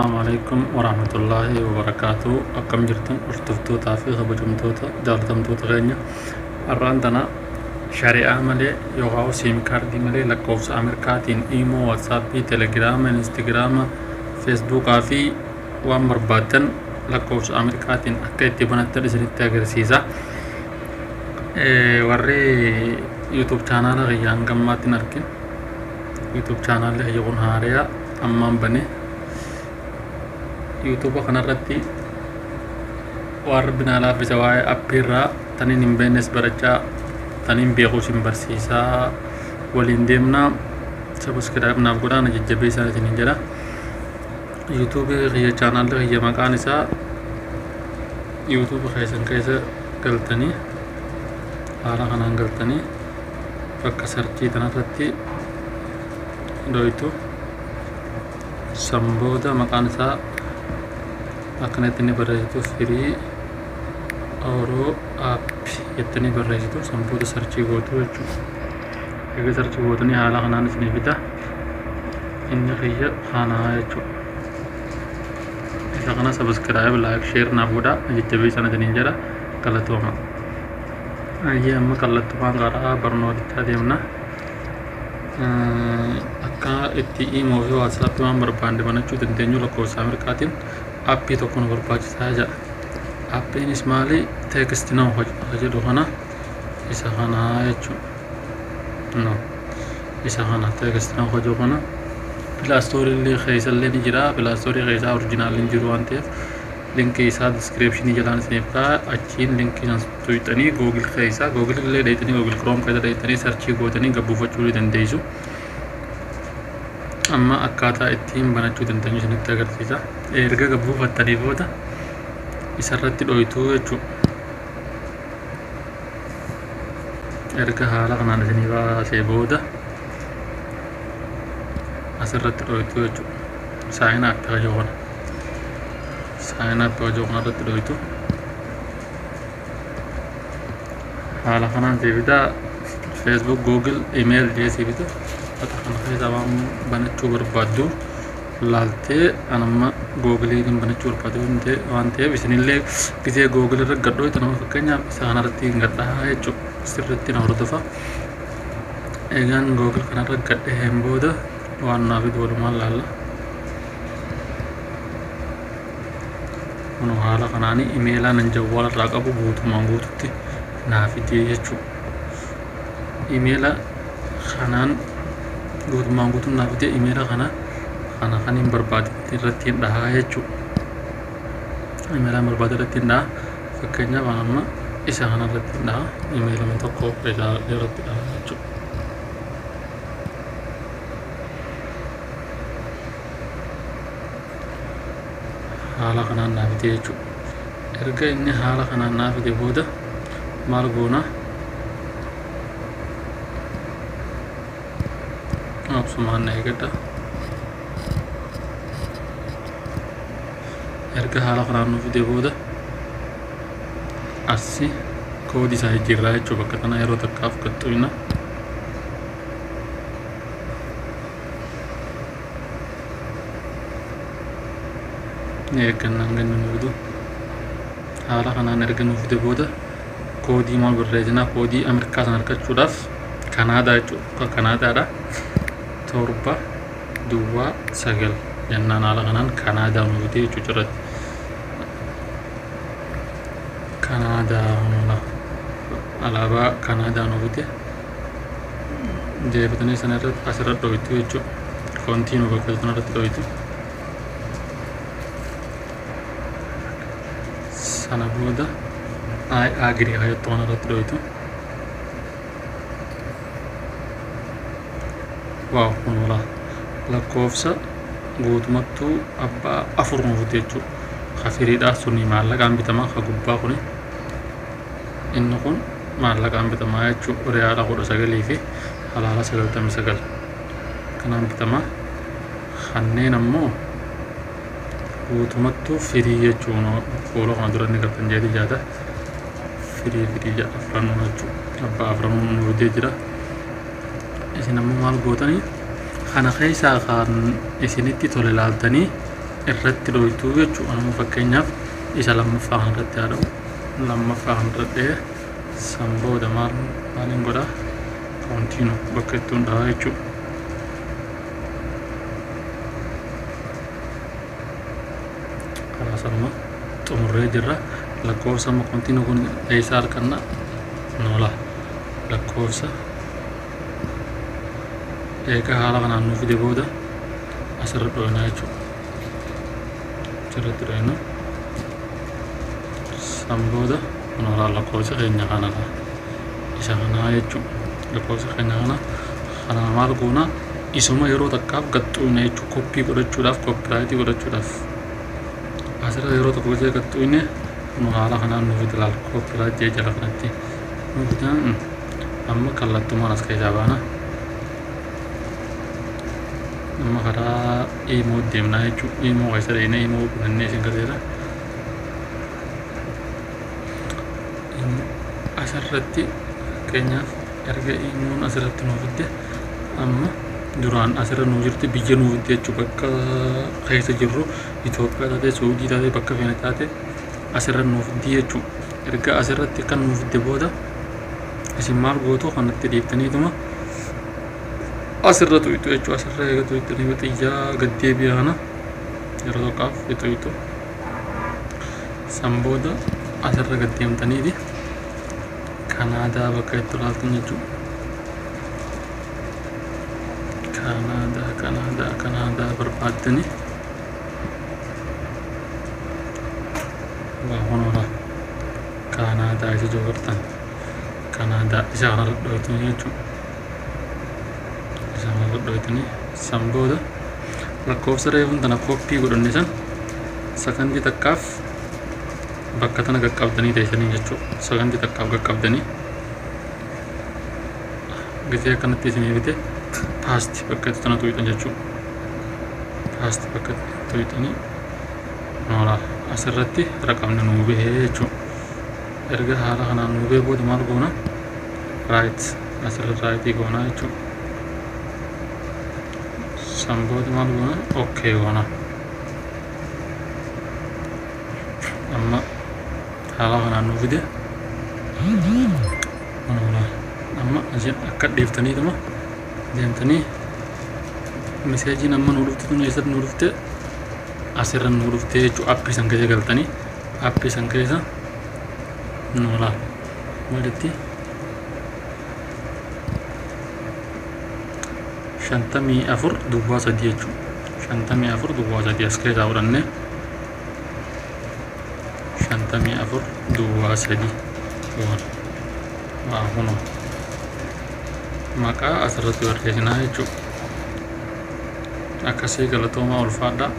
Assalamualaikum warahmatullahi wabarakatuh. Akkam jirtan hordoftoota fi kabajamtoota jaalatamtoota keenya. Har'aan tana shari'aa malee yookaan siim kaardii malee lakkoofsa Ameerikaatiin iimoo, waatsaappii, telegiraama, instagiraama, feesbuukaa fi waan barbaadan lakkoofsa Ameerikaatiin akka itti banattan isinitti agarsiisa. Warri YouTube chaanaala kiyyaan gammaatti argin. YouTube chaanaalli kiyya kun haariyaa ammaan bane. YouTube kanarratti waan rabbina laafisa waa'ee appiirraa taniin hin beeknes barachaa taniin beekuus hin barsiisaa waliin deemnaa sabiskiraayibnaaf godhaa na jajjabeessaa isiniin jedha. YouTube kiyya chaanaalli kiyya maqaan isaa YouTube keessan keessa galtanii haala kanaan galtanii bakka sarchii tanarratti dhoytu sambooda maqaan isaa akkanatti inni barreessitu firii Oroo aappi jettanii barreessitu sambooda sarchii gootu jechuudha. Egaa sarchii gootanii haala kanaan isinii fida inni kiyya kanaa jechuudha. Isa kana sabiskiraayib, laayik, sheer naaf godhaa jajjabeessaa isiniin jedha. Galatooma. Ayyee amma kallattumaan karaa barnootitti adeemna. Akka itti iimoo fi waatsaappii waan barbaanne banachuu dandeenyu lakkoofsa Ameerikaatiin appii tokko nu barbaachisaa jedha. Appiinis maali? Teekistii nama jedhu kana isa kanaa jechuudha. Isa kana teekistii nama jedhu kana pilaastoorii keessallee ni jira. Pilaastoorii keessaa orijinaalli jiru waan ta'eef linkii isaa diskiriipshinii jalaan isiniif kaa'aa. Achiin linkii sana tuqxanii googil keessaa googilillee dheeytanii googil kiroom keessa dheeytanii sarchii gootanii gabbuufachuu ni dandeessu. Amma akkaataa ittiin banachuu dandeenyu isinitti agarsiisa. Erga gabbuufattanii booda isarratti dhoytuu jechuudha. Erga haala kanaan isinii baasee booda asirratti dhoytuu jechuudha. Saayinaa akka hajoo kana. Saayinaa akka hajoo kanarratti dhoytu. Haala kanaan siifita Facebook, Google, email jee siifita. Kana keessa waan banachuu barbaaddu laaltee anamma googiliin banachuu barbaadu waan ta'eef isinillee gisee googilii irra gadhoo itti nama fakkeenyaaf isa kanarratti hin gadhaa jechuudha. Sirriitti na hordofa. Egaan googil kanarra gadheen booda waan naaf itti walumaan laalla. Kun haala kanaanii imeelaa nan jawwaala irraa qabu guutumaan guututti naaf itti jechuudha. Imeela kanaan guutumaan guutuun naaf itti imeela kana kan hin barbaadetti irratti hin dhahaa jechuudha. Imeelaan barbaade irratti hin dhahaa. Fakkeenyaaf amma isa kana irratti hin dhahaa. Imeelama tokko isaa irratti dhahaa jechuudha. Haala kanaan naaf itti jechuudha. Erga inni haala kanaan naaf itti booda maal goona? Obsumaan na eeggadha. Erga haala kanaan nuuf fidee booda asii koodii isaa jijjiirraa jechuudha. Bakka kana yeroo takkaaf qaxxuyna. Eeggannaan ganna nuuf fidu. Haala kanaan erga nuuf fidee booda koodii maal barreessinaa? Koodii Ameerikaa sana argachuudhaaf Kanaadaa jechuudha. Kanaadaadha. 729 jennaan haala kanaan Kanaadaa nuuf fidee jechuudha irratti. Kanaadaa alaabaa Kanaadaa nuuf fidee deebitanii sana irratti asirratti dhoytu jechuudha. Koontiinuu bakka sana irratti dhoytu. Sana booda agirii hayattu kana irratti dhoytu. Waaw kun lakkoofsa guutumattuu abbaa afur nuuf fidee jechuudha. Hafiriidhaa suni maallaqaan bitamaa ka gubbaa kuni. Inni kun maallaqaan bitamaa jechuudha. Riyaala 19 fi halaala 99 kanaan bitamaa. Kanneen ammoo guutumattuu firii jechuudha. Fuula kana dura inni galtan jeetii jaata. Firii jedha afran jechuudha. Abbaa afran nuuf fidee jira. Isin ammoo maal gootanii kana keessaa kan isinitti tole laaltanii irratti dhoytuu jechuudha. Nama fakkeenyaaf isa lammaffaa irratti haa ta'u, lammaffaa irratti san booda maaliin godhaa koontiinuu bakka itti hundaa'aa jechuudha. Kanaas amma xumurree jirra. Lakkoofsa amma koontiinuu kun eessaa arganna noola lakkoofsa eega haala kanaan nu fide booda asirra dhoyinaa jechuudha. Asirratti dhoyina san booda noola lakkoofsa keenya kanadha. Isa kanaa jechuudha. Lakkoofsa keenya kana maal goona isuma yeroo takkaaf gaxxuune jechuudha. Koppii godhachuudhaaf koppiraayitii godhachuudhaaf asirra yeroo tokko gisee gaxxuune nu haala kanaan nu fide laal koppiraayitii jala kanatti nu fidaan amma kallattumaan as keessaa baana. Amma karaa imoo deemnaa jechuudha. Imoo keessa deemnee imoo binannee isin gazeera. Asirratti fakkeenyaaf erga imoon asirratti nuu fidde amma duraan asirra nuu jirti biyya nuu fidde jechuudha. Bakka keessa jirru Itoophiyaa taate Suudii taate bakka feene taate asirra nuu fiddi jechuudha. Erga asirratti kan nuu fidde booda isin maal gootu kanatti dhiiftaniituma asirra tuytu jechuudha. Asirra eega tuytanii xiyyaa gaddeebi'aa kana yeroo tokkaaf tuytu san booda asirra gaddeemtaniiti Kanaadaa bakka itti ilaaltan jechuudha. Kanaadaa barbaaddanii waa honoora Kanaadaa isa joogartan Kanaadaa isa kanarra dhoytanii jechuudha. Isa kanarra dhoytanii san booda lakkoofsa reefuun tana koppii godhanne san sakandii takkaaf bakka tana qaqqabdanii teessanii jechuudha. Sakandii takkaaf qaqqabdanii gisee akkanatti isinii fide paasti bakka itti tana tuyxan jechuudha. Paasti bakka itti tuyxanii noola asirratti raqamni nuu bahee jechuudha. Erga haala kanaan nuu bahee booda maal goona raayit asirra raayitii goonaa jechuudha. San booda maal goona okkee goona. Amma haala kanaan nuu fide amma asiin akka dhiiftaniituma deemtanii meseejiin amma nuu dhufte tun eessatti nuu dhufte asirra nuu dhufte jechuudha. Appii san keessa galtanii appii san keessa noola walitti 54 duwwaa 3 jechuudha. 54 duwwaa 3 as keessaa fudhannee 54 duwwaa 3 waa kunoo maqaa asirratti barreessinaa jechuudha. Akkasii galatoomaa ulfaadhaa.